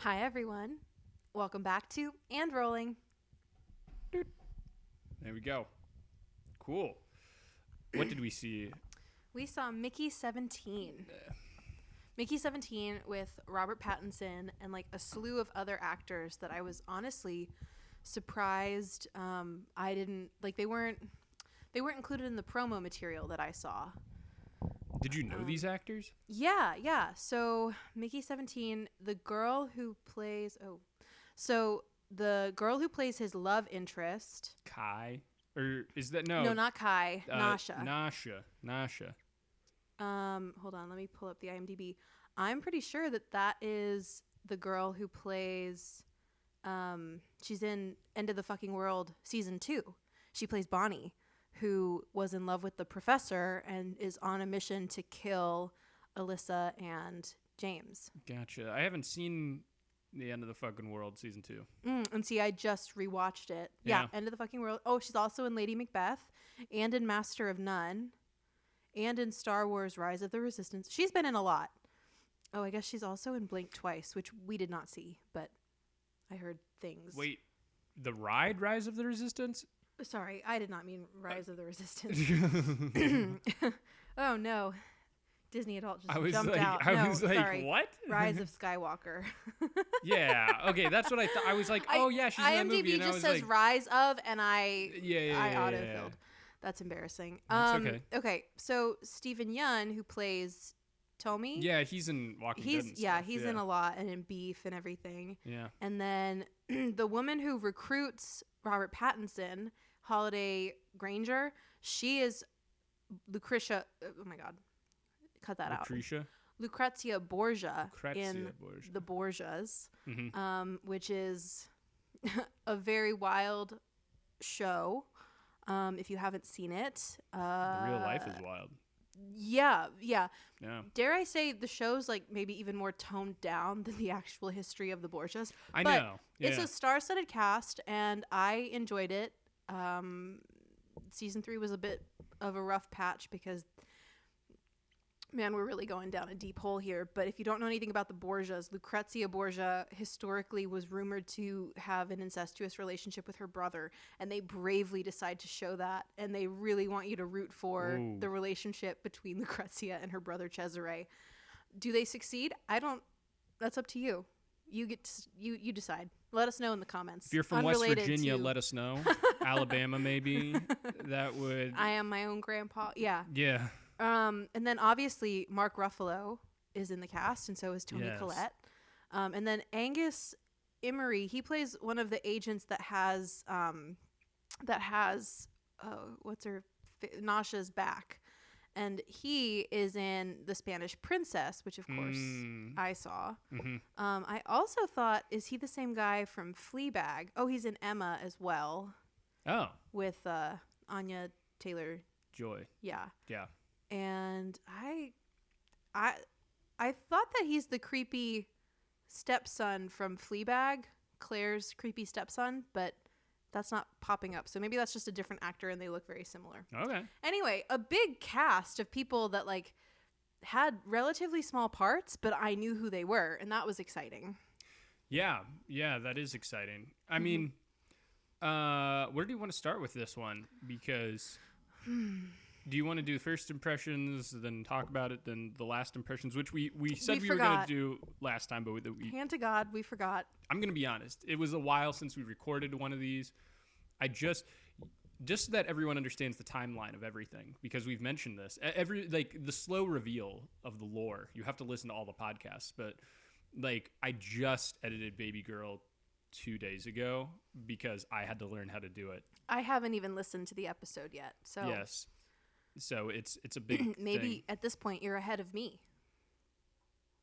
Hi, everyone. Welcome back to And Rolling. There we go. Cool. What did we see? We saw Mickey 17. Mickey 17 with Robert Pattinson and like a slew of other actors that I was honestly surprised. I didn't like they weren't included in the promo material that I saw. Did you know these actors? Yeah. So Mickey 17, the girl who plays the girl who plays his love interest. Kai? Or is that no? No, not Kai. Nasha. Nasha. Hold on, let me pull up the IMDb. I'm pretty sure that is the girl who plays she's in End of the Fucking World season 2. She plays Bonnie, who was in love with the professor and is on a mission to kill Alyssa and James. Gotcha. I haven't seen the End of the Fucking World season 2. And see, I just rewatched it. Yeah, End of the Fucking World. Oh, she's also in Lady Macbeth and in Master of None and in Star Wars Rise of the Resistance. She's been in a lot. Oh, I guess she's also in Blink Twice, which we did not see, but I heard things. Wait, the ride Rise of the Resistance? Sorry, I did not mean Rise of the Resistance. Oh, no. Disney adult just jumped out. I was like, what? Rise of Skywalker. Yeah. Okay, that's what I thought. I was like, oh, yeah, she's in that movie. IMDb just says Rise of, and I autofilled. That's embarrassing. It's okay. Okay, so Stephen Yeun, who plays Tommy. Yeah, he's in Walking Dead and stuff. He's in a lot and in Beef and everything. Yeah. And then the woman who recruits Robert Pattinson, Holiday Granger, she is Lucretia. Oh my God, cut that out. Lucrezia Borgia in The Borgias, which is a very wild show. If you haven't seen it, real life is wild. Yeah. Dare I say the show's like maybe even more toned down than the actual history of the Borgias. I know. Yeah. It's a star-studded cast, and I enjoyed it. Season 3 was a bit of a rough patch because, man, we're really going down a deep hole here. But if you don't know anything about the Borgias, Lucrezia Borgia historically was rumored to have an incestuous relationship with her brother, and they bravely decide to show that, and they really want you to root for the relationship between Lucrezia and her brother Cesare. Do they succeed? That's up to you. You decide. Let us know in the comments. If you're from West Virginia, let us know. Alabama, maybe. That would. I am my own grandpa. Yeah. Yeah. And then obviously Mark Ruffalo is in the cast, and so is Toni Collette. And then Angus Emery, he plays one of the agents that has Nasha's back, and he is in The Spanish Princess, which of course I saw. Mm-hmm. I also thought, is he the same guy from Fleabag? Oh, he's in Emma as well. Oh. With Anya Taylor-Joy. Yeah. And I thought that he's the creepy stepson from Fleabag, Claire's creepy stepson, but that's not popping up. So maybe that's just a different actor and they look very similar. Okay. Anyway, a big cast of people that like had relatively small parts, but I knew who they were, and that was exciting. Yeah, that is exciting. I mean, where do you want to start with this one? Because do you want to do first impressions, then talk about it, then the last impressions, which we said we were going to do last time, but hand to God, we forgot. I'm going to be honest. It was a while since we recorded one of these. I just so that everyone understands the timeline of everything, because we've mentioned this. The slow reveal of the lore. You have to listen to all the podcasts, but like I just edited Baby Girl 2 days ago because I had to learn how to do it. I haven't even listened to the episode yet. So yes. So it's a big maybe thing. At this point you're ahead of me.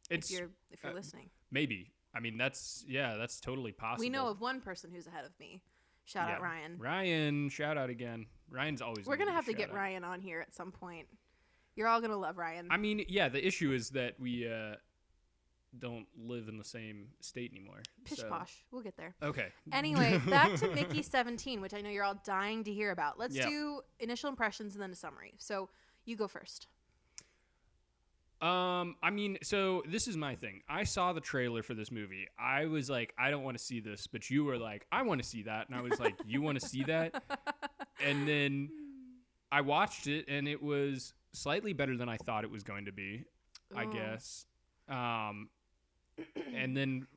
If you're listening. Maybe. I mean that's totally possible. We know of one person who's ahead of me. Shout out Ryan. Ryan, shout out again. Ryan's always. We're gonna have to get Ryan on here at some point. You're all gonna love Ryan. I mean, yeah. The issue is that we don't live in the same state anymore. Pish posh. We'll get there. Okay. Anyway, back to Mickey 17, which I know you're all dying to hear about. Let's do initial impressions and then a summary. So you go first. I mean, so this is my thing. I saw the trailer for this movie. I was like, I don't want to see this, but you were like, I want to see that, and I was like, you want to see that? And then I watched it, and it was slightly better than I thought it was going to be, I guess. And then,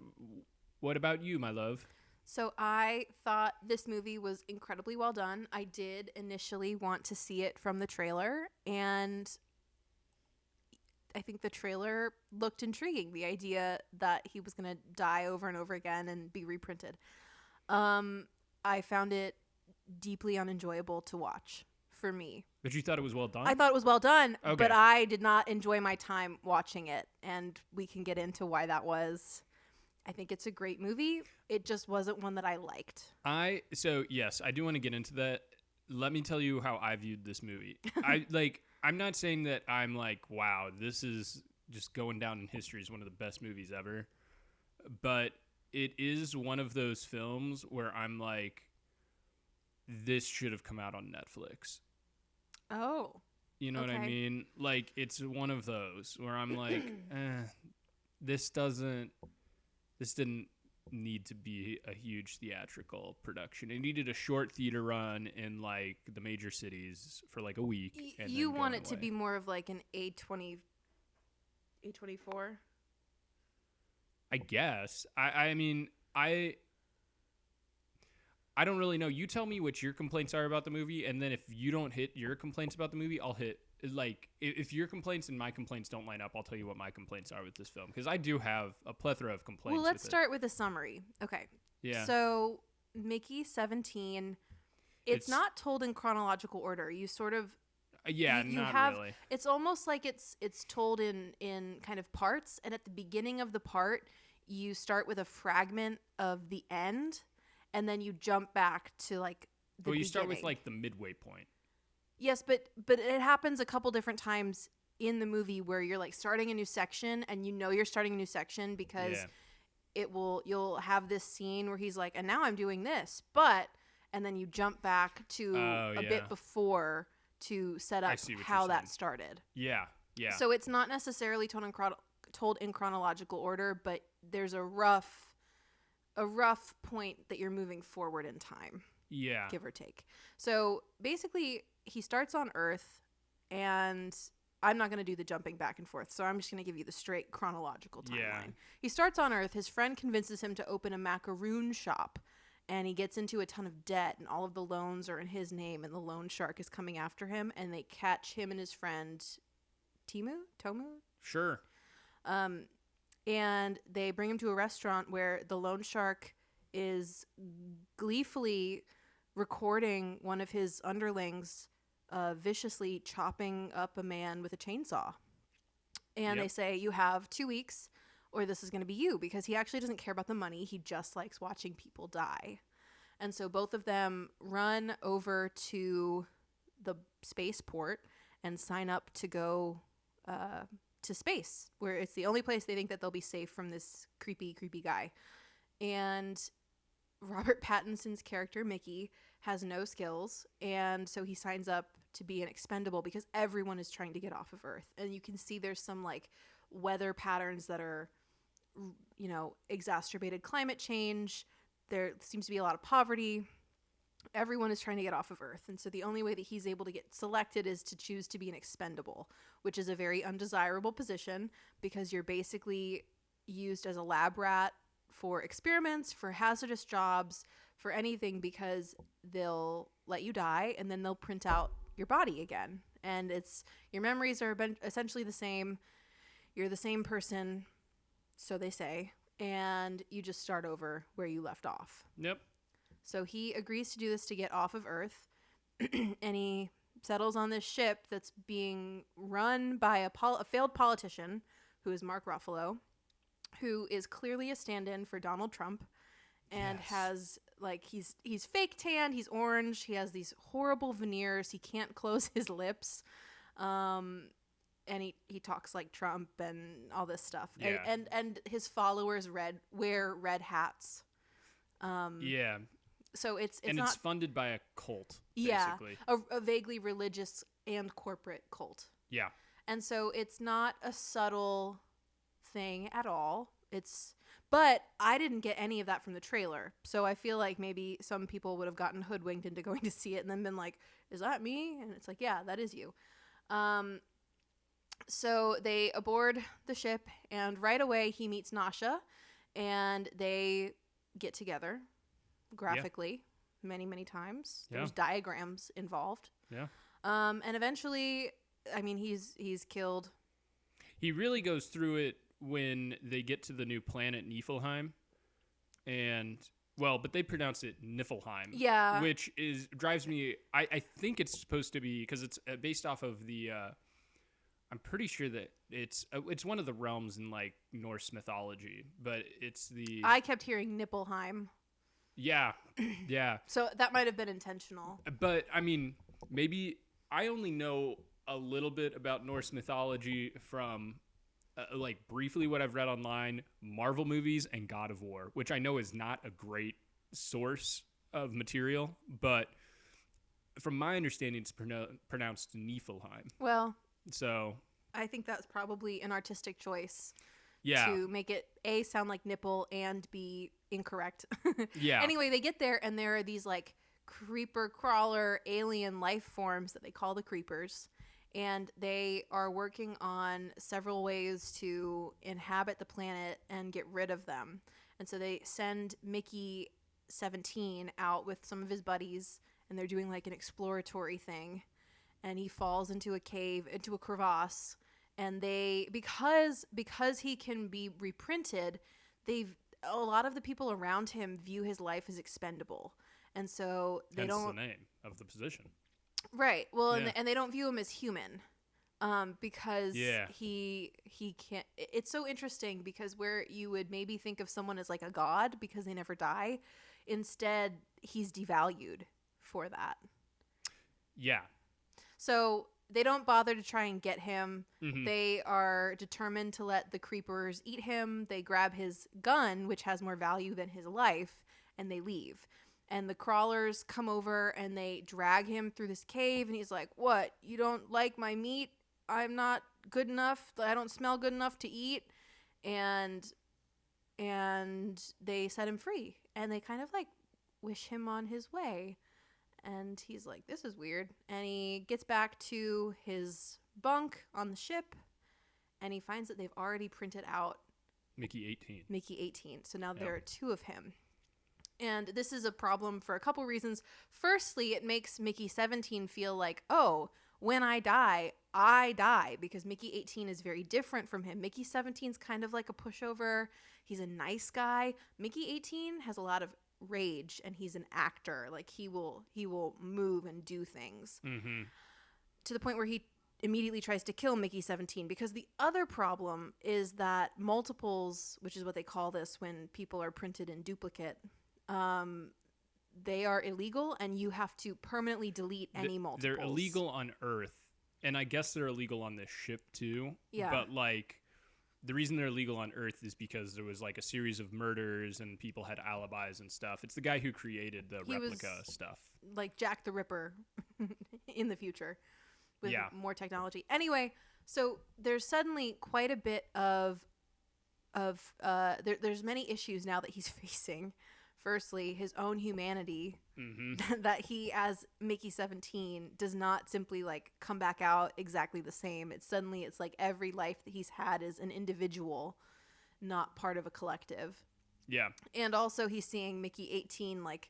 what about you, my love? So I thought this movie was incredibly well done. I did initially want to see it from the trailer, and I think the trailer looked intriguing. The idea that he was going to die over and over again and be reprinted. I found it deeply unenjoyable to watch for me. But you thought it was well done? I thought it was well done, Okay. but I did not enjoy my time watching it, and we can get into why that was. I think it's a great movie. It just wasn't one that I liked. So yes, I do want to get into that. Let me tell you how I viewed this movie. I'm not saying that I'm like, wow, this is just going down in history as one of the best movies ever. But it is one of those films where I'm like, this should have come out on Netflix. Oh. You know what I mean? Like, it's one of those where I'm like, this didn't need to be a huge theatrical production. It needed a short theater run in like the major cities for like a week. And you want it away. to be more of like an A24? I guess. I mean, I don't really know. You tell me what your complaints are about the movie, and then if you don't hit your complaints about the movie, I'll hit. Like, if your complaints and my complaints don't line up, I'll tell you what my complaints are with this film, because I do have a plethora of complaints. Well, let's start with a summary. Okay. Yeah. So, Mickey 17, it's not told in chronological order. You sort of not really. It's almost like it's told in kind of parts, and at the beginning of the part, you start with a fragment of the end, and then you jump back to like the beginning. Start with like the midway point. Yes, but it happens a couple different times in the movie where you're like starting a new section, and you know you're starting a new section because you'll have this scene where he's like, and now I'm doing this, and then you jump back to a bit before to set up how that started. Yeah. Yeah. So it's not necessarily told in chronological order, but there's a rough point that you're moving forward in time. Yeah. Give or take. So basically, he starts on Earth, and I'm not going to do the jumping back and forth, so I'm just going to give you the straight chronological timeline. Yeah. He starts on Earth. His friend convinces him to open a macaroon shop, and he gets into a ton of debt, and all of the loans are in his name, and the loan shark is coming after him, and they catch him and his friend Tomu? Sure. And they bring him to a restaurant where the loan shark is gleefully recording one of his underlings viciously chopping up a man with a chainsaw. And they say, you have 2 weeks or this is going to be you, because he actually doesn't care about the money. He just likes watching people die. And so both of them run over to the spaceport and sign up to go to space, where it's the only place they think that they'll be safe from this creepy guy. And Robert Pattinson's character, Mickey, has no skills, and so he signs up to be an expendable because everyone is trying to get off of Earth. And you can see there's some like weather patterns that are, exacerbated climate change. There seems to be a lot of poverty. Everyone is trying to get off of Earth. And so the only way that he's able to get selected is to choose to be an expendable, which is a very undesirable position because you're basically used as a lab rat for experiments, for hazardous jobs, for anything, because they'll let you die and then they'll print out your body again. And your memories are essentially the same. You're the same person, so they say, and you just start over where you left off. Yep. So he agrees to do this to get off of Earth, and he settles on this ship that's being run by a failed politician who is Mark Ruffalo, who is clearly a stand-in for Donald Trump, and has he's fake tan, he's orange, he has these horrible veneers, he can't close his lips, and he talks like Trump and all this stuff. Yeah. And his followers wear red hats. Yeah. So it's funded by a cult, basically. a vaguely religious and corporate cult. Yeah. And so it's not a subtle thing at all. But I didn't get any of that from the trailer. So I feel like maybe some people would have gotten hoodwinked into going to see it and then been like, is that me? And it's like, yeah, that is you. So they aboard the ship, and right away he meets Nasha, and they get together graphically many, many times. There's diagrams involved. Yeah. And eventually, I mean, he's killed. He really goes through it when they get to the new planet Niflheim, and but they pronounce it Niflheim. Yeah. Which drives me. I think it's supposed to be, because it's based off of the. I'm pretty sure that it's one of the realms in like Norse mythology, but it's the. I kept hearing Nippelheim. Yeah, yeah. So that might have been intentional. But I mean, maybe I only know a little bit about Norse mythology from. Like briefly what I've read online, Marvel movies and God of War, which I know is not a great source of material, but from my understanding, it's pronounced Niflheim. Well, so I think that's probably an artistic choice. Yeah. To make it A, sound like nipple, and B, incorrect. Yeah. Anyway, they get there, and there are these like creeper crawler alien life forms that they call the creepers. And they are working on several ways to inhabit the planet and get rid of them. And so they send Mickey 17 out with some of his buddies, and they're doing like an exploratory thing. And he falls into a cave, into a crevasse. And they, because he can be reprinted, a lot of the people around him view his life as expendable. And so they Hence don't. the name of the position. Right. Well, Yeah. and they don't view him as human, because he can't. It's so interesting because where you would maybe think of someone as like a god because they never die, instead he's devalued for that. Yeah. So they don't bother to try and get him. Mm-hmm. They are determined to let the creepers eat him. They grab his gun, which has more value than his life, and they leave. And the crawlers come over and they drag him through this cave. And he's like, what? You don't like my meat? I'm not good enough. I don't smell good enough to eat. And they set him free. And they kind of like wish him on his way. And he's like, this is weird. And he gets back to his bunk on the ship. And he finds that they've already printed out Mickey 18. Mickey 18. So now there are two of him. And this is a problem for a couple reasons. Firstly, it makes Mickey 17 feel like, oh, when I die, because Mickey 18 is very different from him. Mickey 17 is kind of like a pushover. He's a nice guy. Mickey 18 has a lot of rage, and he's an actor. Like he will move and do things. Mm-hmm. To the point where he immediately tries to kill Mickey 17, because the other problem is that multiples, which is what they call this when people are printed in duplicate, they are illegal, and you have to permanently delete any multiples. They're illegal on Earth, and I guess they're illegal on this ship too. Yeah. But like, the reason they're illegal on Earth is because there was like a series of murders and people had alibis and stuff. It's the guy who created the replica stuff. Like Jack the Ripper in the future with more technology. Anyway, so there's suddenly quite a bit of there's many issues now that he's facing. Firstly, his own humanity, that he, as Mickey 17, does not simply like come back out exactly the same. It's like every life that he's had is an individual, not part of a collective. Yeah. And also he's seeing Mickey 18 like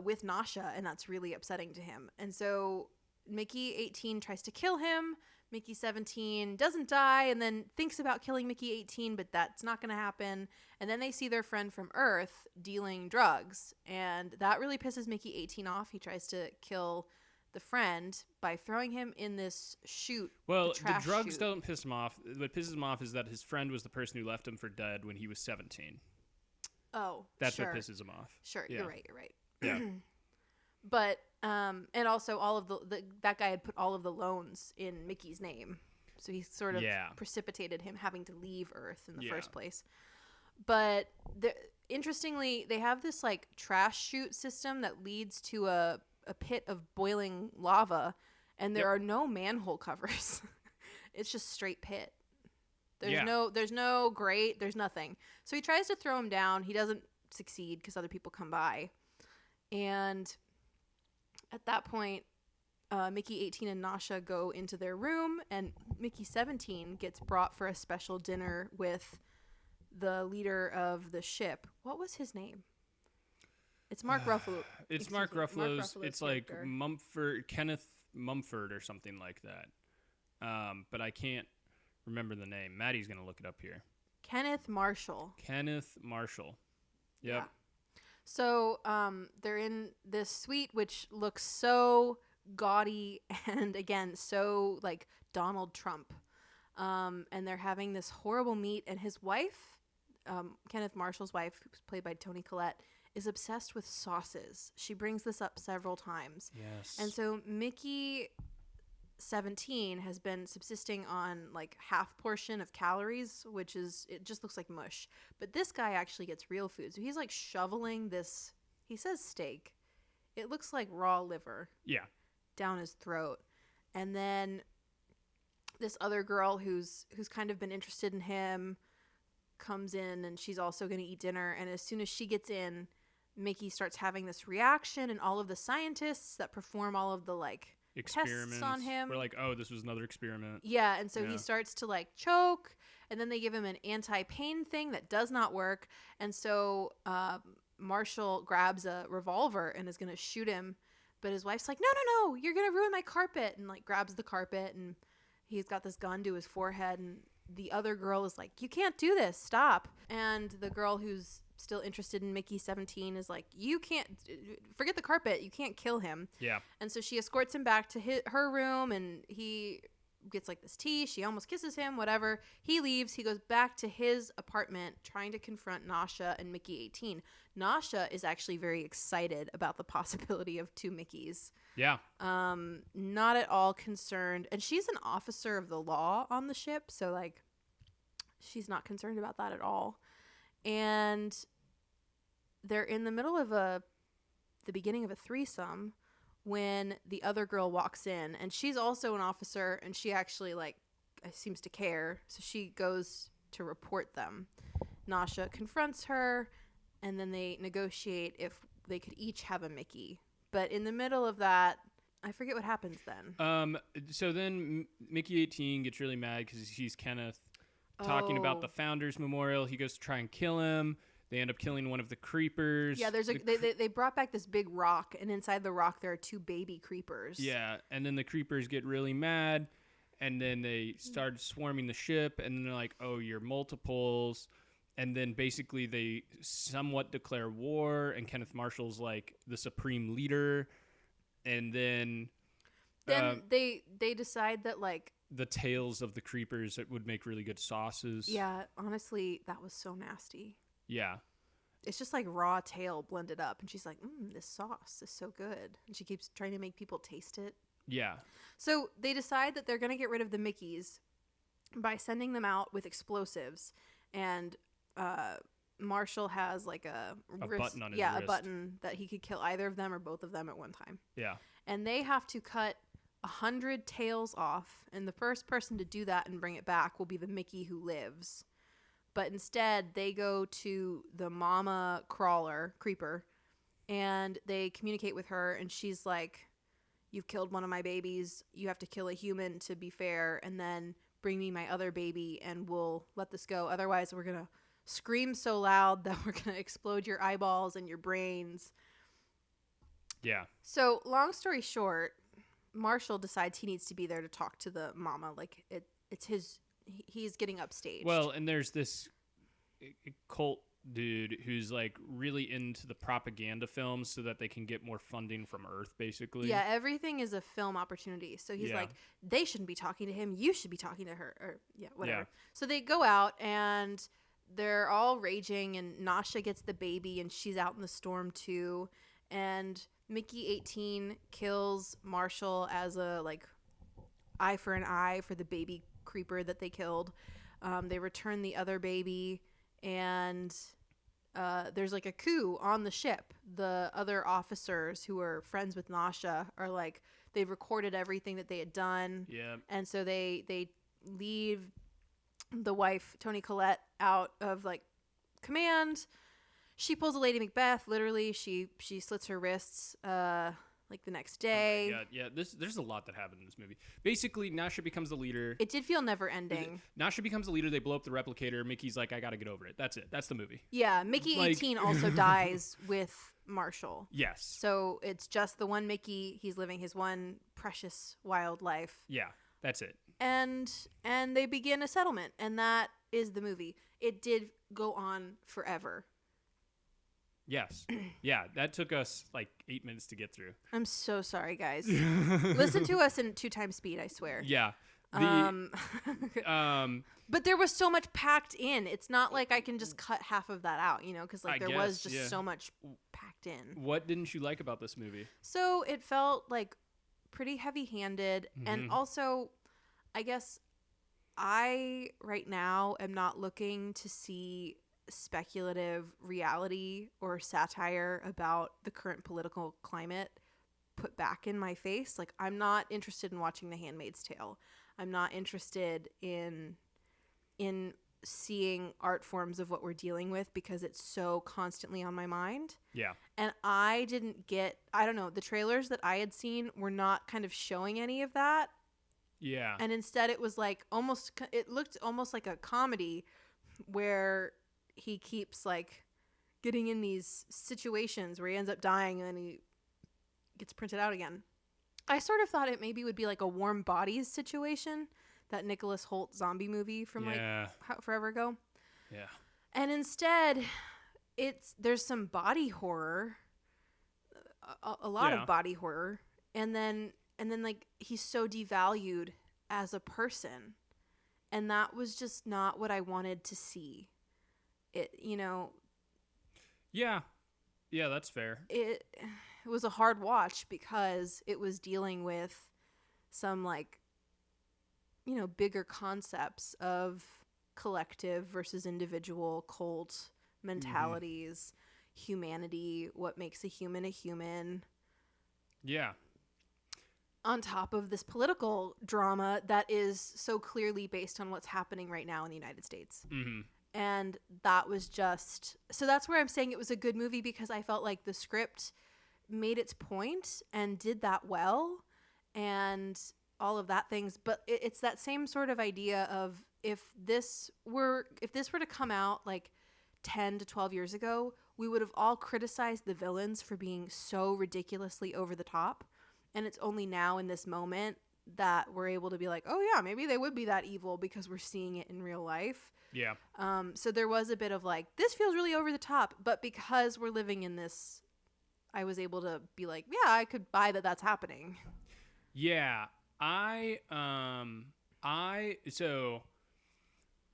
with Nasha, and that's really upsetting to him. And so Mickey 18 tries to kill him. Mickey 17 doesn't die and then thinks about killing Mickey 18, but that's not going to happen. And then they see their friend from Earth dealing drugs, and that really pisses Mickey 18 off. He tries to kill the friend by throwing him in this chute. Well, the drugs don't piss him off. What pisses him off is that his friend was the person who left him for dead when he was 17. Oh, That's what pisses him off. Sure, yeah. You're right. Yeah. But and also all of that guy had put all of the loans in Mickey's name, so he sort of precipitated him having to leave Earth in the first place. But interestingly, they have this like trash chute system that leads to a pit of boiling lava, and there are no manhole covers. It's just straight pit. Yeah. There's no grate. There's nothing. So he tries to throw him down. He doesn't succeed because other people come by. And at that point, Mickey 18 and Nasha go into their room, and Mickey 17 gets brought for a special dinner with the leader of the ship. What was his name? It's Mark Ruffalo. It's Mark Ruffalo's. It's like character. Mumford, Kenneth Mumford or something like that. But I can't remember the name. Maddie's going to look it up here. Kenneth Marshall. Kenneth Marshall. Yep. Yeah. So they're in this suite, which looks so gaudy and, again, so like Donald Trump. And they're having this horrible meet, and his wife, Kenneth Marshall's wife, who's played by Toni Collette, is obsessed with sauces. She brings this up several times. Yes. And so Mickey 17 has been subsisting on like half portion of calories, which is, it just looks like mush. But this guy actually gets real food. So he's like shoveling this, he says steak. It looks like raw liver. Yeah. Down his throat. And then this other girl who's kind of been interested in him comes in, and she's also going to eat dinner. And as soon as she gets in, Mickey starts having this reaction, and all of the scientists that perform all of the like Experiments tests on him, we're like, oh, this was another experiment. yeah, and so Yeah. he starts to like choke, and then they give him an anti-pain thing that does not work. And so Marshall grabs a revolver and is going to shoot him, but his wife's like, no, you're going to ruin my carpet, and like grabs the carpet, and he's got this gun to his forehead, and the other girl is like, you can't do this, stop. And the girl who's still interested in Mickey 17 is like, you can't, forget the carpet, you can't kill him. Yeah. And so she escorts him back to her room, and he gets like this tea. She almost kisses him, whatever. He leaves. He goes back to his apartment trying to confront Nasha and Mickey 18. Nasha is actually very excited about the possibility of two Mickeys. Yeah. Not at all concerned. And she's an officer of the law on the ship, so like she's not concerned about that at all. And they're in the middle of the beginning of a threesome when the other girl walks in, and she's also an officer, and she actually like seems to care, so she goes to report them. Nasha confronts her, and then they negotiate if they could each have a Mickey. But in the middle of that, I forget what happens then. So then Mickey 18 gets really mad because he sees Kenneth talking about the Founders Memorial. He goes to try and kill him. They end up killing one of the creepers. Yeah, they brought back this big rock, and inside the rock there are two baby creepers. Yeah, and then the creepers get really mad, and then they start swarming the ship, and then they're like, oh, you're multiples. And then basically they somewhat declare war, and Kenneth Marshall's like the supreme leader. And then they decide that like the tails of the creepers that would make really good sauces. Yeah, honestly, that was so nasty. Yeah. It's just like raw tail blended up, and she's like, this sauce is so good. And she keeps trying to make people taste it. Yeah. So they decide that they're going to get rid of the Mickeys by sending them out with explosives. And Marshall has like a button on his wrist. wrist. A button that he could kill either of them or both of them at one time. Yeah. And they have to cut 100 tails off, and the first person to do that and bring it back will be the Mickey who lives. But instead, they go to the mama creeper, and they communicate with her, and she's like, you've killed one of my babies. You have to kill a human to be fair, and then bring me my other baby, and we'll let this go. Otherwise, we're going to scream so loud that we're going to explode your eyeballs and your brains. Yeah. So, long story short, Marshall decides he needs to be there to talk to the mama. Like, it's his... He's getting upstaged. Well, and there's this cult dude who's like really into the propaganda films so that they can get more funding from Earth, basically. Yeah, everything is a film opportunity. So he's like, they shouldn't be talking to him. You should be talking to her. Or whatever. Yeah. So they go out, and they're all raging, and Nasha gets the baby, and she's out in the storm too. And Mickey 18 kills Marshall as a like eye for an eye for the baby creeper that they killed. They return the other baby, and there's like a coup on the ship. The other officers who are friends with Nasha are like, they've recorded everything that they had done. Yeah. And so they leave the wife, Toni Collette, out of like command. She pulls a Lady Macbeth. Literally, she slits her wrists like the next day. Yeah. There's a lot that happened in this movie. Basically, Nasha becomes the leader. It did feel never ending. Nasha becomes the leader. They blow up the replicator. Mickey's like, I got to get over it. That's it. That's the movie. Yeah, Mickey Like- 18 also dies with Marshall. Yes. So it's just the one Mickey. He's living his one precious wild life. Yeah, that's it. And they begin a settlement, and that is the movie. It did go on forever. Yes. Yeah, that took us like 8 minutes to get through. I'm so sorry, guys. Listen to us in 2x speed, I swear. Yeah. But there was so much packed in. It's not like I can just cut half of that out, because like there was just so much packed in. What didn't you like about this movie? So it felt like pretty heavy-handed, and also, I guess I right now am not looking to see speculative reality or satire about the current political climate put back in my face. Like, I'm not interested in watching The Handmaid's Tale. I'm not interested in seeing art forms of what we're dealing with because it's so constantly on my mind. Yeah. And I didn't get, I don't know, the trailers that I had seen were not kind of showing any of that. Yeah. And instead it was like it looked almost like a comedy where he keeps like getting in these situations where he ends up dying and then he gets printed out again. I sort of thought it maybe would be like a Warm Bodies situation, that Nicholas Hoult zombie movie from like forever ago. Yeah. And instead there's some body horror, a lot of body horror. And then like he's so devalued as a person. And that was just not what I wanted to see. Yeah, that's fair. It was a hard watch because it was dealing with some like, bigger concepts of collective versus individual, cult mentalities, humanity, what makes a human. Yeah. On top of this political drama that is so clearly based on what's happening right now in the United States. Mm-hmm. And that was just, so that's where I'm saying it was a good movie, because I felt like the script made its point and did that well and all of that things. But it's that same sort of idea of if this were to come out like 10 to 12 years ago, we would have all criticized the villains for being so ridiculously over the top. And it's only now in this moment that we're able to be like, oh yeah, maybe they would be that evil because we're seeing it in real life. Yeah. So there was a bit of like, this feels really over the top, but because we're living in this, I was able to be like, yeah, I could buy that that's happening. Yeah. So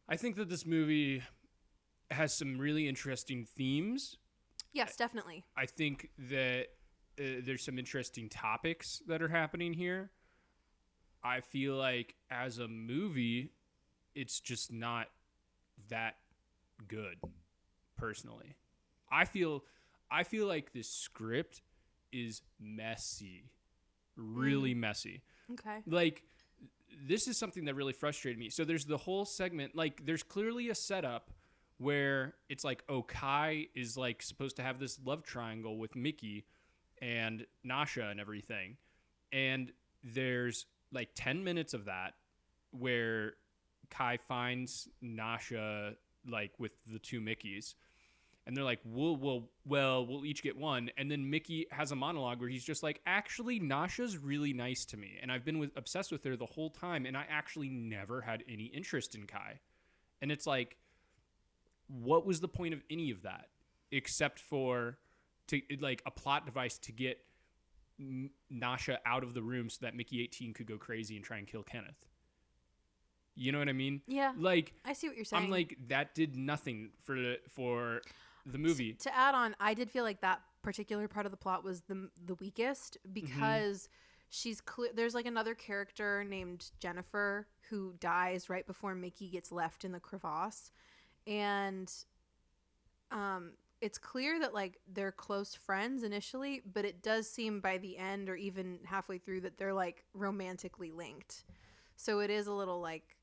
I think that this movie has some really interesting themes. Yes, definitely. I think that there's some interesting topics that are happening here. I feel like as a movie, it's just not that good, personally. I feel like this script is messy, really messy. Okay. Like, this is something that really frustrated me. So there's the whole segment, like, there's clearly a setup where it's like, oh, Kai is like supposed to have this love triangle with Mickey and Nasha and everything. And there's like 10 minutes of that where Kai finds Nasha like with the two Mickeys, and they're like, we'll each get one. And then Mickey has a monologue where he's just like, actually, Nasha's really nice to me, and I've been obsessed with her the whole time, and I actually never had any interest in Kai. And it's like, what was the point of any of that except for like a plot device to get Nasha out of the room so that Mickey 18 could go crazy and try and kill Kenneth? You know what I mean? Yeah. Like, I see what you're saying. I'm like, that did nothing for the movie. To add on, I did feel like that particular part of the plot was the weakest, because she's there's like another character named Jennifer who dies right before Mickey gets left in the crevasse, and it's clear that like they're close friends initially, but it does seem by the end or even halfway through that they're like romantically linked. So it is a little like,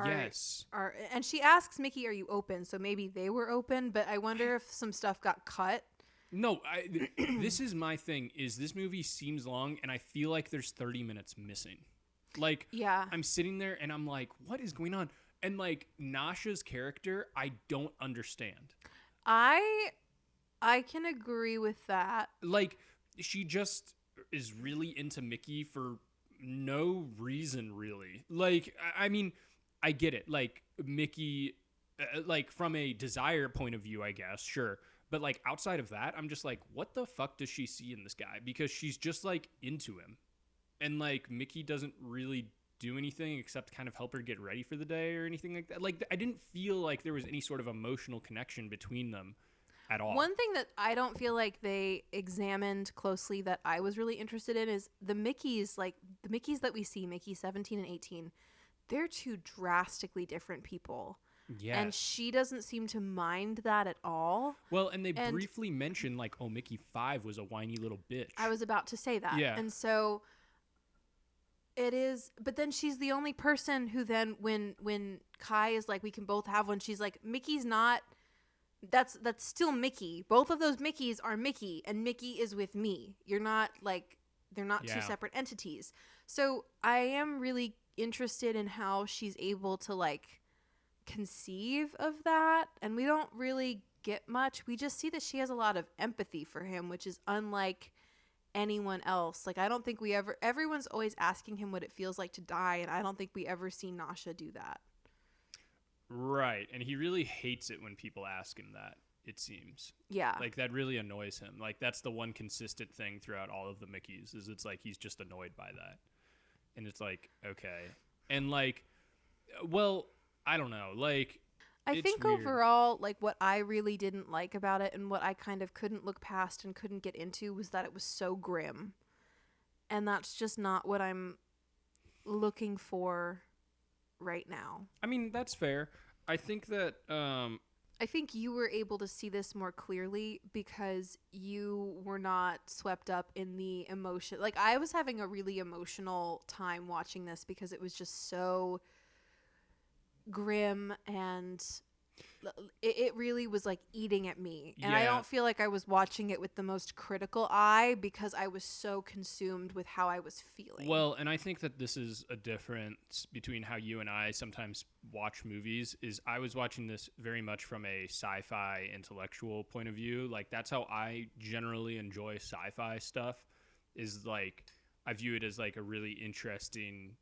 Yes. and she asks Mickey, "Are you open?" So maybe they were open, but I wonder if some stuff got cut. No, this is my thing, is this movie seems long, and I feel like there's 30 minutes missing. Like, Yeah. I'm sitting there, and I'm like, what is going on? And, like, Nasha's character, I don't understand. I can agree with that. Like, she just is really into Mickey for no reason, really. Like, I mean, I get it. Like, Mickey, like, from a desire point of view, I guess, sure. But, like, outside of that, I'm just like, what the fuck does she see in this guy? Because she's just, like, into him. And, like, Mickey doesn't really do anything except kind of help her get ready for the day or anything like that. Like, I didn't feel like there was any sort of emotional connection between them at all. One thing that I don't feel like they examined closely that I was really interested in is the Mickeys, like, the Mickeys that we see, Mickey 17 and 18, they're two drastically different people. Yeah. And she doesn't seem to mind that at all. Well, and they briefly mentioned, like, oh, Mickey 5 was a whiny little bitch. I was about to say that. Yeah. And so it is, but then she's the only person who then, when Kai is like, we can both have one, she's like, Mickey's not, that's still Mickey. Both of those Mickeys are Mickey, and Mickey is with me. You're not, like, they're not two separate entities. So I am really interested in how she's able to, like, conceive of that, and we don't really get much. We just see that she has a lot of empathy for him, which is unlike anyone else. Like, I don't think everyone's always asking him what it feels like to die, and I don't think we ever see Nasha do that. Right, and he really hates it when people ask him that, it seems. Yeah. Like, that really annoys him. Like, that's the one consistent thing throughout all of the Mickeys, is it's like he's just annoyed by that. And it's like, okay. And, like, well, I don't know. Like, I think weird. Overall, like, what I really didn't like about it and what I kind of couldn't look past and couldn't get into was that it was so grim. And that's just not what I'm looking for right now. I mean, that's fair. I think that I think you were able to see this more clearly because you were not swept up in the emotion. Like, I was having a really emotional time watching this because it was just so grim, and it really was like eating at me. And I don't feel like I was watching it with the most critical eye because I was so consumed with how I was feeling. Well, and I think that this is a difference between how you and I sometimes watch movies. Is I was watching this very much from a sci-fi intellectual point of view. Like, that's how I generally enjoy sci-fi stuff, is like I view it as like a really interesting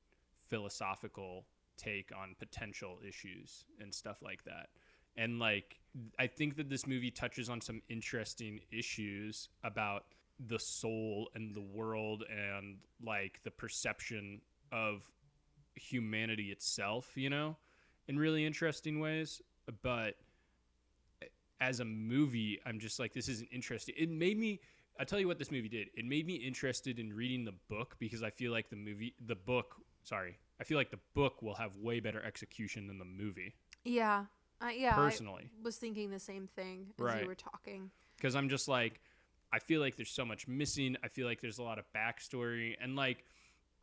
philosophical take on potential issues and stuff like that. And, like, I think that this movie touches on some interesting issues about the soul and the world and, like, the perception of humanity itself, you know, in really interesting ways. But as a movie, I'm just like, this isn't interesting. It made me, I'll tell you what this movie did. It made me interested in reading the book because I feel like I feel like the book will have way better execution than the movie. Yeah. Personally. I was thinking the same thing as you were talking. Because I'm just like, I feel like there's so much missing. I feel like there's a lot of backstory. And, like,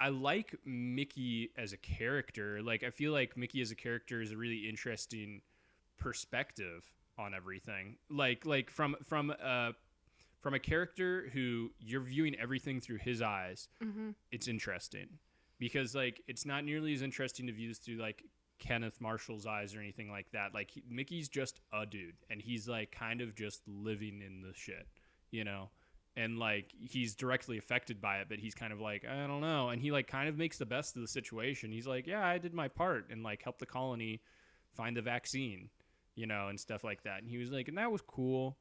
I like Mickey as a character. Like, I feel like Mickey as a character is a really interesting perspective on everything. Like from a character who you're viewing everything through his eyes, it's interesting. Because, like, it's not nearly as interesting to view this through, like, Kenneth Marshall's eyes or anything like that. Like, Mickey's just a dude, and he's, like, kind of just living in the shit, you know? And, like, he's directly affected by it, but he's kind of like, I don't know. And he, like, kind of makes the best of the situation. He's like, yeah, I did my part and, like, helped the colony find the vaccine, you know, and stuff like that. And he was like, and that was cool.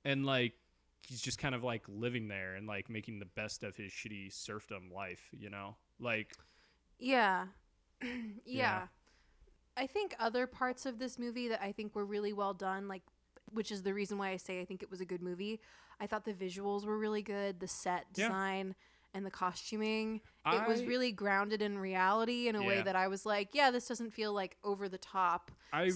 And, like, he's just kind of, like, living there and, like, making the best of his shitty serfdom life, you know? Like, yeah. I think other parts of this movie that I think were really well done, like, which is the reason why I say I think it was a good movie. I thought the visuals were really good, the set design and the costuming. It was really grounded in reality in a way that I was like, yeah, this doesn't feel like over the top. I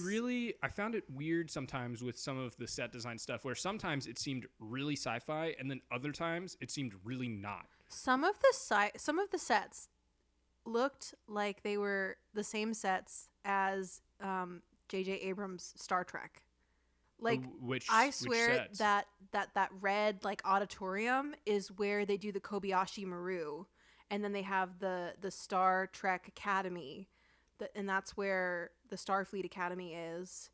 found it weird sometimes with some of the set design stuff where sometimes it seemed really sci-fi and then other times it seemed really not. Some of the sets looked like they were the same sets as J.J. Abrams' Star Trek. Like, I swear that red like auditorium is where they do the Kobayashi Maru, and then they have the Star Trek Academy, and that's where the Starfleet Academy is.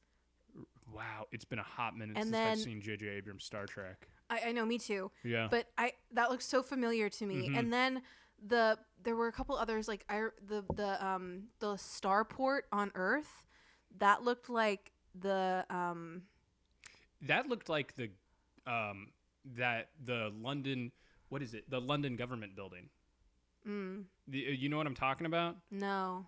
Wow, it's been a hot minute since I've seen J.J. Abrams' Star Trek. I know, me too. Yeah, but that looks so familiar to me. And then there were a couple others, like the starport on Earth, that looked like the that looked like the London, what is it? The London government building. You know what I'm talking about? No.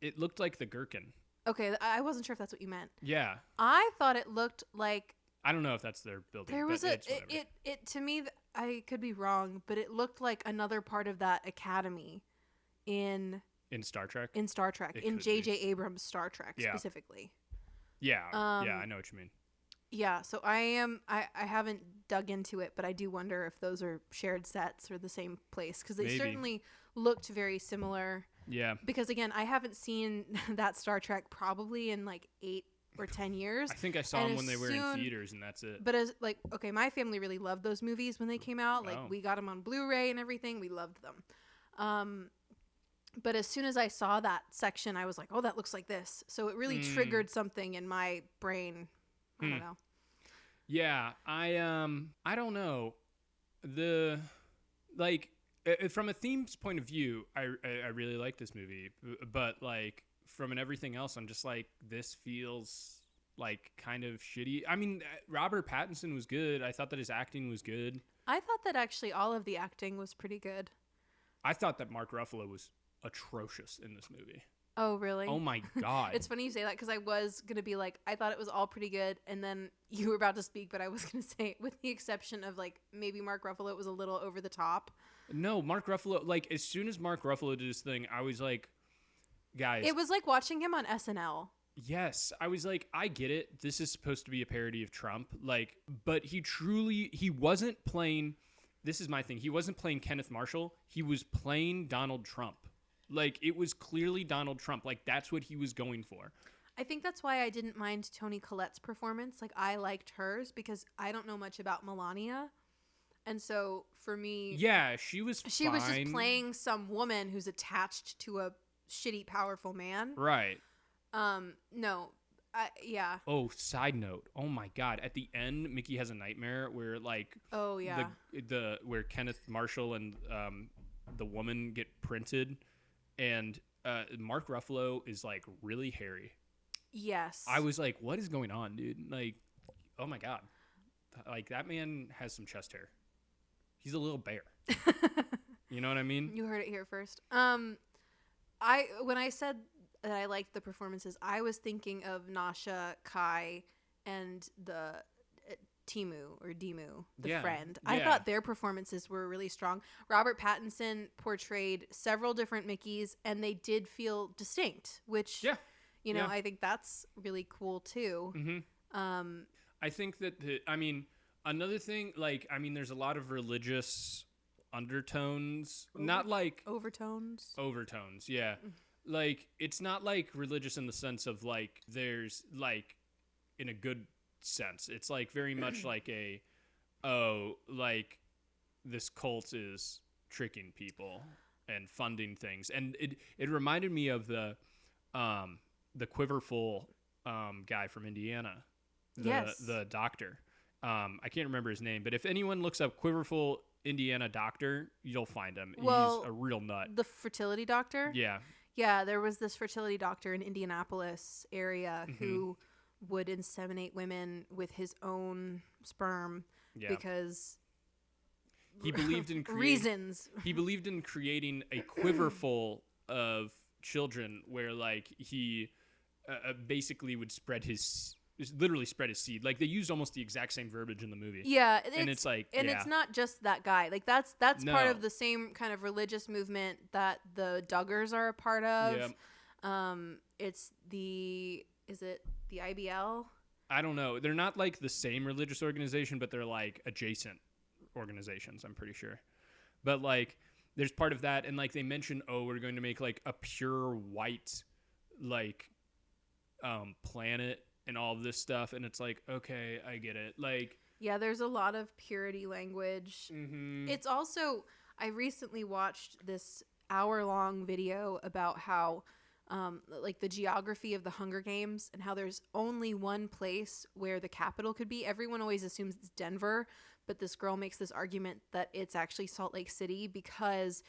It looked like the Gherkin. Okay, I wasn't sure if that's what you meant. Yeah. I thought it looked like. I don't know if that's their building. There was it to me. I could be wrong, but it looked like another part of that academy in Star Trek. In Star Trek, in J.J. Abrams' Star Trek specifically. Yeah. I know what you mean. Yeah, so I haven't dug into it, but I do wonder if those are shared sets or the same place, because they certainly looked very similar. Yeah. Because again, I haven't seen that Star Trek probably in like 8 or 10 years. I think I saw them when they were in theaters, and that's it. But as my family really loved those movies when they came out. Like we got them on Blu-ray and everything. We loved them. But as soon as I saw that section, I was like, oh, that looks like this. So it really triggered something in my brain. I don't know. Yeah, I don't know. From a themes point of view, I really like this movie, but like from an everything else, I'm just like, this feels like kind of shitty. I mean, Robert Pattinson was good. I thought that his acting was good. I thought that actually all of the acting was pretty good. I thought that Mark Ruffalo was atrocious in this movie. Oh, really? Oh, my God. It's funny you say that, because I was going to be like, I thought it was all pretty good, and then you were about to speak, but I was going to say, with the exception of, like, maybe Mark Ruffalo was a little over the top. No, Mark Ruffalo, like, as soon as Mark Ruffalo did his thing, I was like, guys. It was like watching him on SNL. Yes. I was like, I get it. This is supposed to be a parody of Trump. Like, but he wasn't playing, this is my thing, he wasn't playing Kenneth Marshall. He was playing Donald Trump. Like, it was clearly Donald Trump. Like, that's what he was going for. I think that's why I didn't mind Toni Collette's performance. Like, I liked hers because I don't know much about Melania. And so, for me... Yeah, she was fine. She was just playing some woman who's attached to a shitty, powerful man. Right. No. Yeah. Oh, side note. Oh, my God. At the end, Mickey has a nightmare where, like... Oh, yeah. Where Kenneth Marshall and the woman get printed... And Mark Ruffalo is, like, really hairy. Yes. I was like, what is going on, dude? Like, oh, my God. Like, that man has some chest hair. He's a little bear. You know what I mean? You heard it here first. When I said that I liked the performances, I was thinking of Nasha, Kai, and the... Demu, the friend. I thought their performances were really strong. Robert Pattinson portrayed several different Mickeys, and they did feel distinct, which, I think that's really cool too. Mm-hmm. I think that, another thing, there's a lot of religious undertones, not like... Overtones, yeah. Like, it's not like religious in the sense of, like, there's, like, in a good sense. It's like very much like this cult is tricking people and funding things, and it reminded me of the Quiverful guy from Indiana, the doctor. I can't remember his name, but if anyone looks up Quiverful Indiana doctor, you'll find him. He's a real nut. The fertility doctor. Yeah, there was this fertility doctor in Indianapolis area who would inseminate women with his own sperm because he believed in reasons. He believed in creating a quiver full of children where, like, he basically would literally spread his seed. Like, they used almost the exact same verbiage in the movie. Yeah, it's not just that guy. Like, that's part of the same kind of religious movement that the Duggars are a part of. Yeah. It's the IBL? I don't know. They're not like the same religious organization, but they're like adjacent organizations, I'm pretty sure. But like there's part of that. And like they mentioned, oh, we're going to make like a pure white like planet and all of this stuff. And it's like, okay, I get it. Like, yeah, there's a lot of purity language. It's also, I recently watched this hour-long video about how like the geography of the Hunger Games and how there's only one place where the capital could be. Everyone always assumes it's Denver, but this girl makes this argument that it's actually Salt Lake City because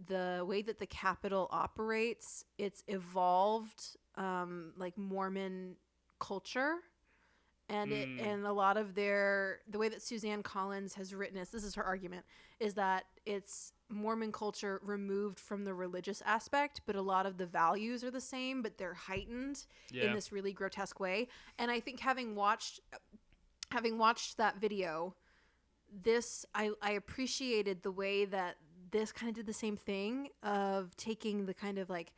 the way that the capital operates, it's evolved like Mormon culture. And and a lot of the way that Suzanne Collins has written this is her argument, is that it's Mormon culture removed from the religious aspect, but a lot of the values are the same, but they're heightened in this really grotesque way. And I think having watched that video, I appreciated the way that this kind of did the same thing of taking the kind of like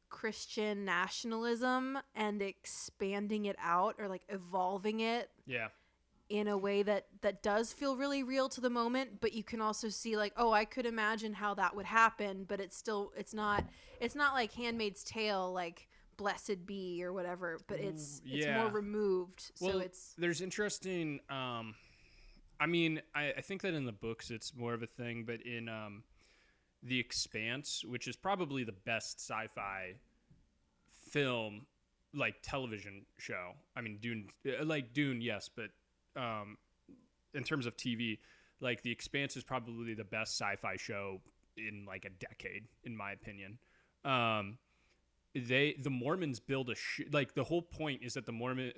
Christian nationalism and expanding it out, or like evolving it in a way that does feel really real to the moment, but you can also see like, oh, I could imagine how that would happen, but it's not like Handmaid's Tale, like blessed be or whatever, but it's more removed. Well, so there's interesting I mean, I think that in the books it's more of a thing, but in The Expanse, which is probably the best sci-fi film, like television show. I mean, Dune, yes, but in terms of TV, like The Expanse is probably the best sci-fi show in like a decade, in my opinion. The Mormons build like the whole point is that the Mormon.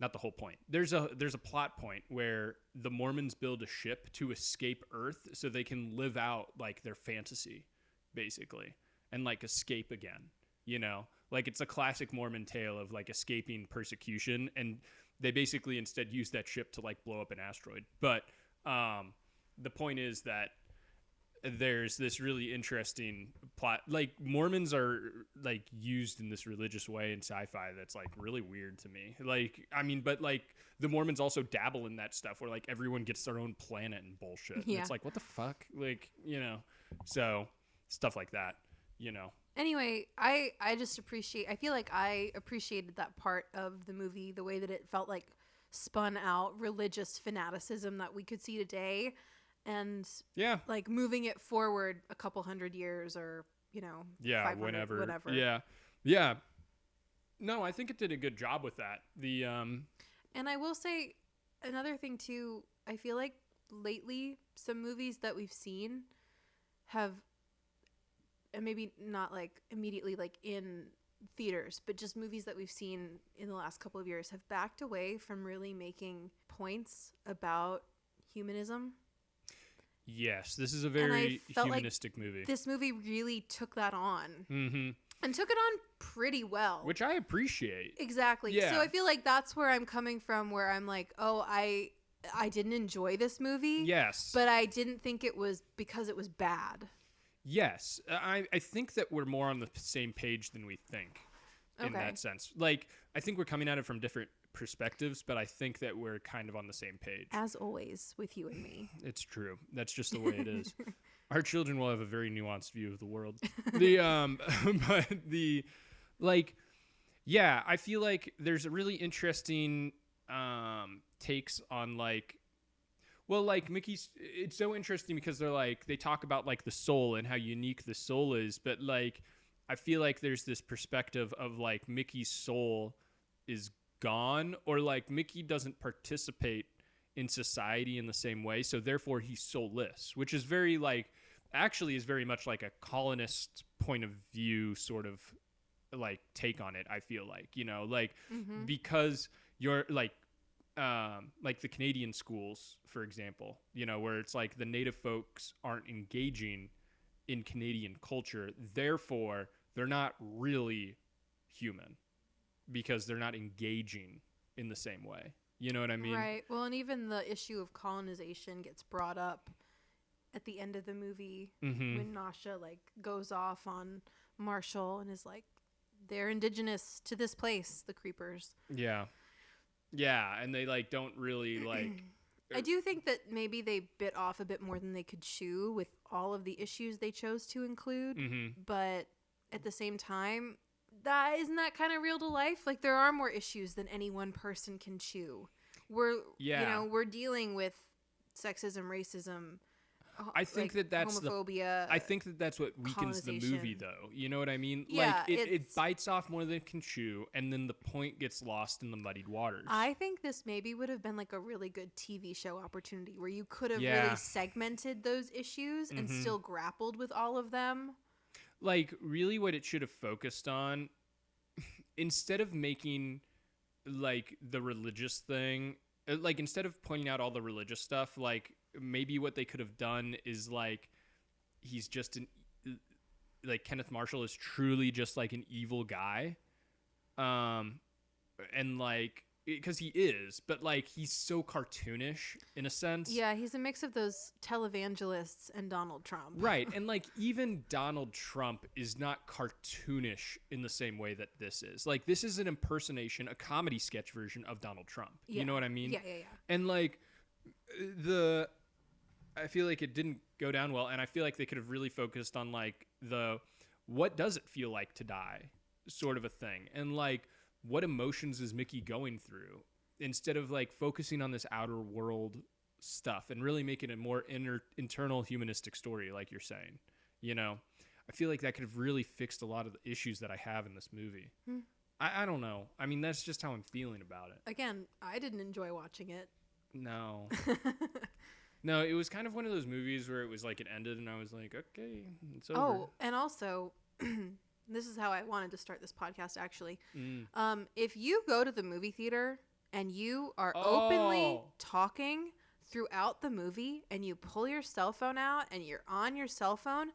Not the whole point. There's a plot point where the Mormons build a ship to escape Earth so they can live out like their fantasy, basically, and like escape again. You know, like it's a classic Mormon tale of like escaping persecution, and they basically instead use that ship to like blow up an asteroid. But the point is that there's this really interesting plot. Like Mormons are like used in this religious way in sci-fi that's like really weird to me. Like, I mean, but like the Mormons also dabble in that stuff where like everyone gets their own planet and bullshit. Yeah. And it's like, what the fuck? Like, you know, so stuff like that, you know. Anyway, I feel like I appreciated that part of the movie, the way that it felt like spun out religious fanaticism that we could see today. And like moving it forward a couple hundred years, or you know, whatever. No, I think it did a good job with that. And I will say another thing too. I feel like lately some movies that we've seen have, and maybe not like immediately like in theaters, but just movies that we've seen in the last couple of years have backed away from really making points about humanism. Yes, this is a very humanistic movie. This movie really took that on. Mm-hmm. And took it on pretty well. Which I appreciate. Exactly. Yeah. So I feel like that's where I'm coming from, where I'm like, oh, I didn't enjoy this movie. Yes. But I didn't think it was because it was bad. Yes. I think that we're more on the same page than we think in that sense. Like, I think we're coming at it from different perspectives, but I think that we're kind of on the same page. As always with you and me. It's true. That's just the way it is. Our children will have a very nuanced view of the world. I feel like there's a really interesting takes on like Mickey's. It's so interesting because they talk about like the soul and how unique the soul is, but like I feel like there's this perspective of like Mickey's soul is gone, or like Mickey doesn't participate in society in the same way, so therefore he's soulless, which is very much like a colonist point of view sort of like take on it. I feel like, you know, like because you're like the Canadian schools, for example, you know, where it's like the native folks aren't engaging in Canadian culture, therefore they're not really human, because they're not engaging in the same way. You know what I mean? Right. Well, and even the issue of colonization gets brought up at the end of the movie when Nasha like goes off on Marshall and is like, they're indigenous to this place, the Creepers. Yeah. Yeah, and they like don't really like I do think that maybe they bit off a bit more than they could chew with all of the issues they chose to include. But at the same time, isn't that kind of real to life? Like, there are more issues than any one person can chew. We're dealing with sexism, racism. I think that's homophobia. I think that's what weakens the movie, though. You know what I mean? Yeah, like it bites off more than it can chew, and then the point gets lost in the muddied waters. I think this maybe would have been like a really good TV show opportunity where you could have really segmented those issues and still grappled with all of them. Like, really, what it should have focused on, instead of making like the religious thing, like instead of pointing out all the religious stuff, like. Maybe what they could have done is like he's just like Kenneth Marshall is truly just like an evil guy, and like because he is, but like he's so cartoonish in a sense. Yeah, he's a mix of those televangelists and Donald Trump. Right, and like even Donald Trump is not cartoonish in the same way that this is. Like this is an impersonation, a comedy sketch version of Donald Trump. Yeah. You know what I mean? Yeah. And like I feel like it didn't go down well, and I feel like they could have really focused on like what does it feel like to die sort of a thing, and like what emotions is Mickey going through, instead of like focusing on this outer world stuff and really making a more internal humanistic story, like you're saying. You know, I feel like that could have really fixed a lot of the issues that I have in this movie. I don't know. I mean, that's just how I'm feeling about it. Again, I didn't enjoy watching it. No. No, it was kind of one of those movies where it was like it ended and I was like, okay, it's over. Oh, and also, this is how I wanted to start this podcast, actually. If you go to the movie theater and you are openly talking throughout the movie and you pull your cell phone out and you're on your cell phone,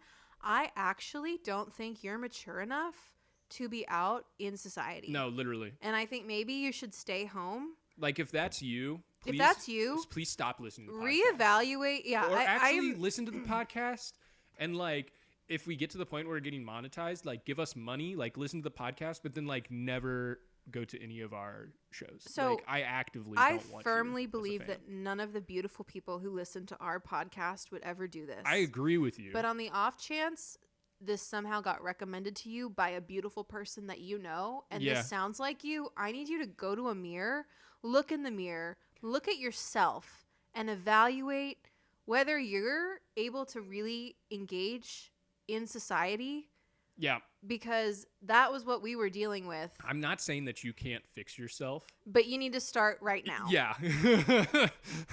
I actually don't think you're mature enough to be out in society. No, literally. And I think maybe you should stay home. Like, if that's you, please stop listening to the podcast. Reevaluate. Yeah. Or actually listen to the podcast. And, like, if we get to the point where we're getting monetized, like, give us money, like, listen to the podcast, but then, like, never go to any of our shows. So like, I actively don't want to. I firmly believe that none of the beautiful people who listen to our podcast would ever do this. I agree with you. But on the off chance this somehow got recommended to you by a beautiful person that you know, and this sounds like you, I need you to go to a mirror, look in the mirror, look at yourself, and evaluate whether you're able to really engage in society. Yeah. Because that was what we were dealing with. I'm not saying that you can't fix yourself. But you need to start right now. Yeah.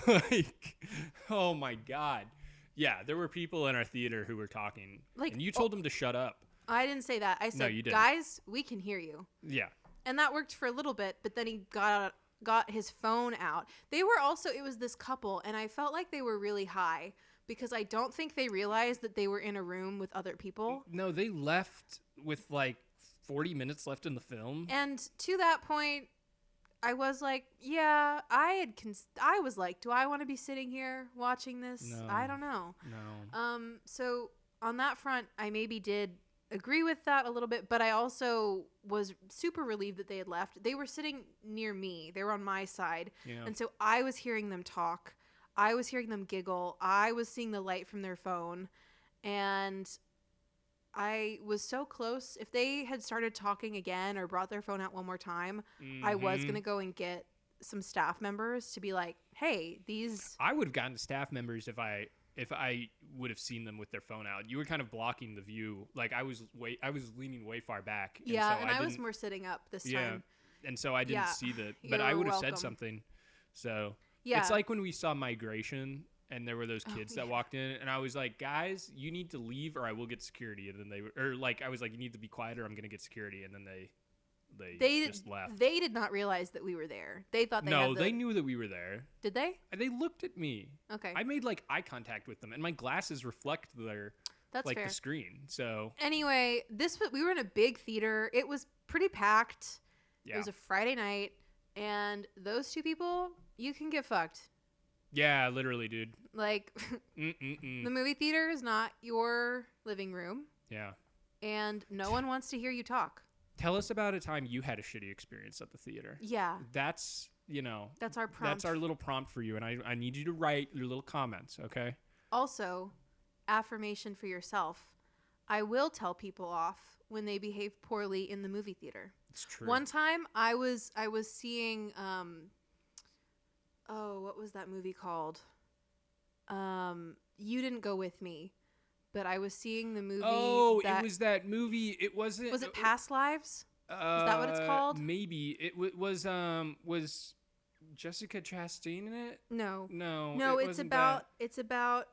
Like, oh my God. Yeah, there were people in our theater who were talking. Like, and you told them to shut up. I didn't say that. I said, no, you didn't. Guys, we can hear you. Yeah. And that worked for a little bit, but then he got his phone out. They were also, it was this couple, and I felt like they were really high because I don't think they realized that they were in a room with other people. No, they left with like 40 minutes left in the film. And to that point, I was like, yeah, I was like, do I want to be sitting here watching this? No. I don't know. No. So on that front, I maybe did agree with that a little bit, but I also was super relieved that they had left. They were sitting near me. They were on my side. Yeah. And so I was hearing them talk. I was hearing them giggle. I was seeing the light from their phone. And I was so close. If they had started talking again or brought their phone out one more time, I was going to go and get some staff members to be like, hey, these... I would have gotten staff members if I would have seen them with their phone out. You were kind of blocking the view. Like I was leaning way far back. And yeah, so and I was more sitting up this time. And so I didn't see that. But I would have said something. So it's like when we saw Migration and there were those kids that walked in, and I was like, guys, you need to leave or I will get security. And then I was like, you need to be quiet or I'm going to get security. And then they just left. They did not realize that we were there. They thought they knew that we were there. Did they? They looked at me. Okay. I made like eye contact with them, and my glasses reflect their fair. The screen. So anyway, we were in a big theater. It was pretty packed. Yeah. It was a Friday night, and those two people, you can get fucked. Yeah, literally, dude. Like, the movie theater is not your living room. Yeah. And no one wants to hear you talk. Tell us about a time you had a shitty experience at the theater. Yeah. That's That's our prompt. That's our little prompt for you. And I need you to write your little comments. Okay. Also, affirmation for yourself. I will tell people off when they behave poorly in the movie theater. It's true. One time I was seeing what was that movie called? You Didn't Go With Me, but I was seeing the movie. Oh, it was that movie. It wasn't. Was it Past Lives? Is that what it's called? Maybe it was Jessica Chastain in it? No. It's about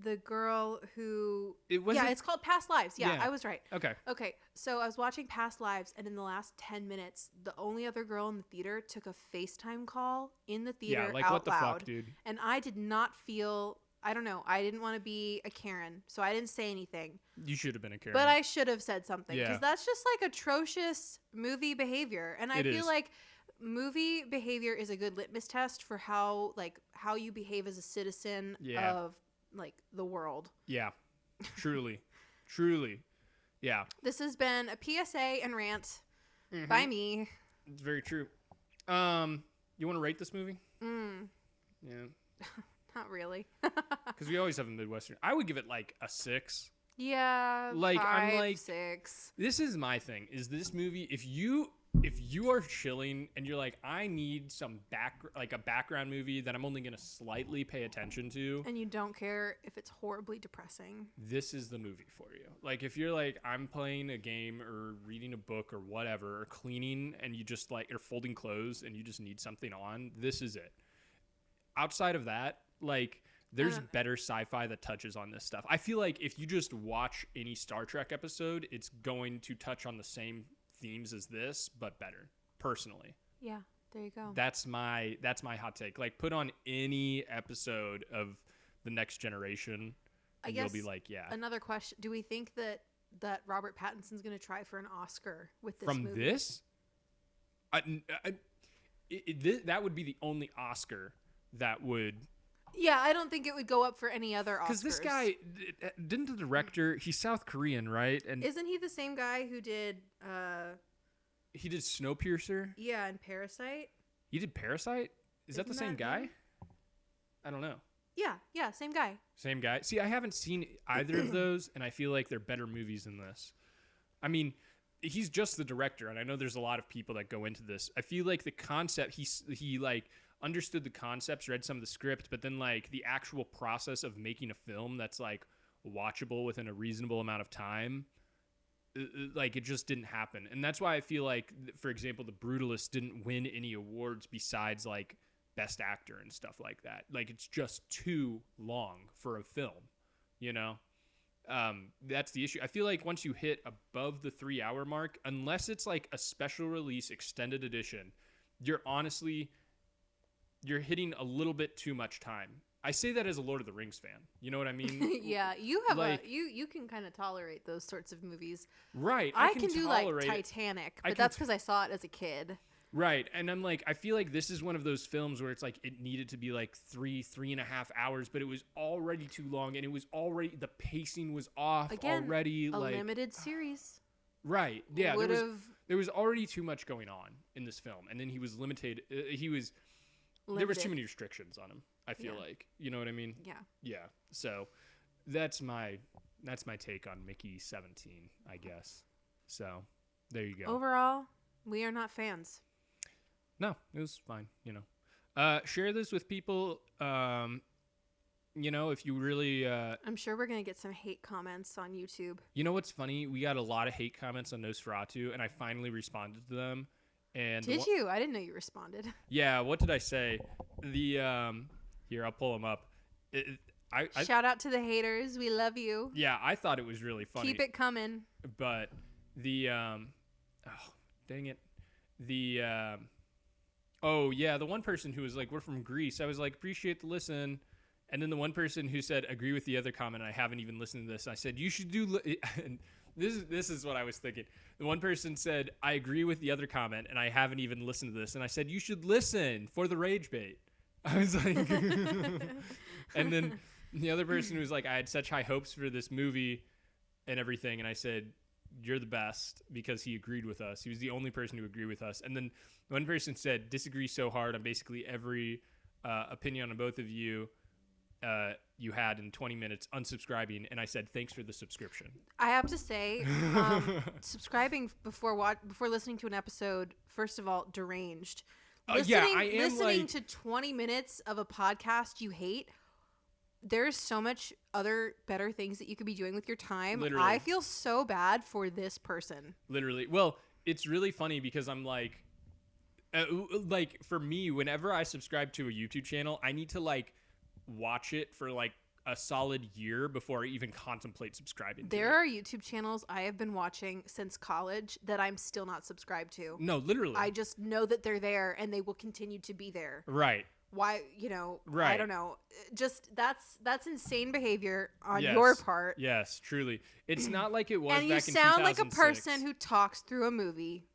the girl who. It's it's called Past Lives. Yeah, I was right. Okay. So I was watching Past Lives, and in the last 10 minutes, the only other girl in the theater took a FaceTime call in the theater. Yeah, like out what the loud, fuck, dude? And I did not feel. I don't know. I didn't want to be a Karen, so I didn't say anything. You should have been a Karen. But I should have said something because Yeah. that's just like atrocious movie behavior. And I feel like movie behavior is a good litmus test for how you behave as a citizen of like the world. Yeah. Truly. Yeah. This has been a PSA and rant by me. It's very true. You want to rate this movie? Yeah. Not really. Because we always have a Midwestern. I would give it like a 6. Yeah. Like 5, I'm like 6. This is my thing. Is this movie? If you are chilling and you're like, I need some background movie that I'm only gonna slightly pay attention to, and you don't care if it's horribly depressing, this is the movie for you. Like if you're like, I'm playing a game or reading a book or whatever, or cleaning, and you just like, or folding clothes and you just need something on, this is it. Outside of that, like there's better sci-fi that touches on this stuff. I feel like if you just watch any Star Trek episode, it's going to touch on the same themes as this, but better, personally. Yeah, there you go. That's my hot take. Like put on any episode of The Next Generation and you'll be like, yeah. Another question, do we think that Robert Pattinson's going to try for an Oscar with this from movie? This? That would be the only Oscar that would. Yeah, I don't think it would go up for any other Oscars. Because this guy, didn't the director, he's South Korean, right? And isn't he the same guy who did... he did Snowpiercer? Yeah, and Parasite? He did Parasite? Is that the same guy? him? I don't know. Yeah, same guy. Same guy. See, I haven't seen either of those, and I feel like they're better movies than this. I mean, he's just the director, and I know there's a lot of people that go into this. I feel like the concept, he like understood the concepts, read some of the script, but then like the actual process of making a film that's like watchable within a reasonable amount of time, like it just didn't happen. And that's why I feel like, for example, The Brutalist didn't win any awards besides like Best Actor and stuff like that. Like it's just too long for a film, you know? That's the issue. I feel like once you hit above the 3-hour mark, unless it's like a special release extended edition, you're hitting a little bit too much time. I say that as a Lord of the Rings fan. You know what I mean? Yeah, you have like, you can kind of tolerate those sorts of movies. Right. I can do like Titanic, but that's because I saw it as a kid. Right. And I'm like, I feel like this is one of those films where it's like it needed to be like 3.5 hours, but it was already too long, and it was already, the pacing was off. Again, already. A like limited series. Right. Yeah. There was already too much going on in this film, and then he was limited. Limited. There was too many restrictions on him, I feel like. You know what I mean? Yeah. Yeah. So that's my take on Mickey 17, I guess. So there you go. Overall, we are not fans. No, it was fine, you know. Share this with people. You know, if you really... I'm sure we're going to get some hate comments on YouTube. You know what's funny? We got a lot of hate comments on Nosferatu, and I finally responded to them. And did you? I didn't know you responded. Yeah, what did I say? Here, I'll pull them up. Shout out to the haters. We love you. Yeah, I thought it was really funny. Keep it coming. But the dang it. The the one person who was like, we're from Greece. I was like, appreciate the listen. And then the one person who said, agree with the other comment, I haven't even listened to this. I said, you should do... And this is what I was thinking. The one person said, I agree with the other comment, and I haven't even listened to this. And I said, you should listen for the rage bait. I was like... And then the other person was like, I had such high hopes for this movie and everything. And I said, you're the best because he agreed with us. He was the only person to agree with us. And then one person said, disagree so hard on basically every opinion on both of you you had in 20 minutes, unsubscribing. And I said, thanks for the subscription. I have to say, subscribing before listening to an episode, first of all, deranged. Listening to 20 minutes of a podcast you hate, there's so much other better things that you could be doing with your time. Literally. I feel so bad for this person. Literally. Well, it's really funny because I'm like for me, whenever I subscribe to a YouTube channel, I need to like watch it for like a solid year before I even contemplate subscribing to There are YouTube channels I have been watching since college that I'm still not subscribed to. No, literally. I just know that they're there and they will continue to be there. Right. Why, right. I don't know. Just that's insane behavior on Yes. your part. Yes, truly. It's not like it was And back you in sound like a 2006. person who talks through a movie.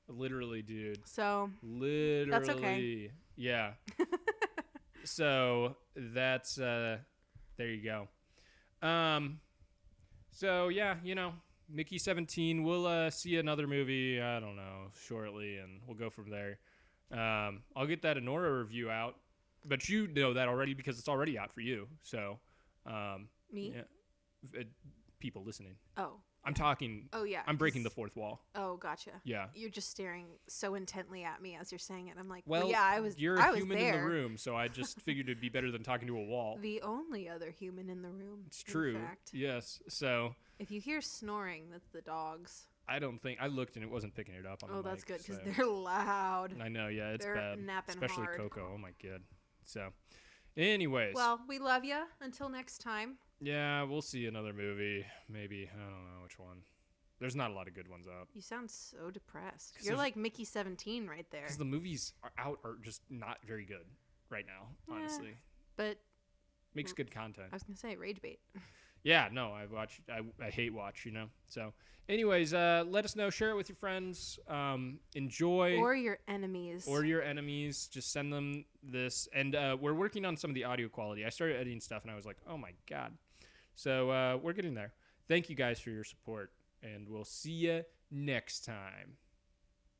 Literally, dude. So Literally. that's okay. Yeah. So that's there you go. So yeah, Mickey 17. We'll see another movie, I don't know, shortly, and we'll go from there. I'll get that Anora review out, but you know that already because it's already out for you. So me? Yeah, people listening. Oh. I'm talking. Oh yeah. I'm breaking the fourth wall. Oh, gotcha. Yeah. You're just staring so intently at me as you're saying it. I'm like, Well, yeah, I was. You're I a was human there. in the room, so I just figured it'd be better than talking to a wall. The only other human in the room. It's true. In fact. Yes. So If you hear snoring, that's the dogs. I don't think I looked and it wasn't picking it up on the mic. That's good because so. they're loud. I know. Yeah, it's They're bad. napping Especially hard. Coco. Oh my god. So, anyways. Well, we love you. Until next time. Yeah, we'll see another movie. Maybe. I don't know which one. There's not a lot of good ones out. You sound so depressed. You're like Mickey 17 right there. Because the movies are just not very good right now, honestly. But makes good content. I was gonna say rage bait. Yeah, no, I hate watch, So, anyways, let us know. Share it with your friends. Enjoy. Or your enemies. Just send them this. And we're working on some of the audio quality. I started editing stuff, and I was like, oh, my God. So we're getting there. Thank you guys for your support, and we'll see you next time.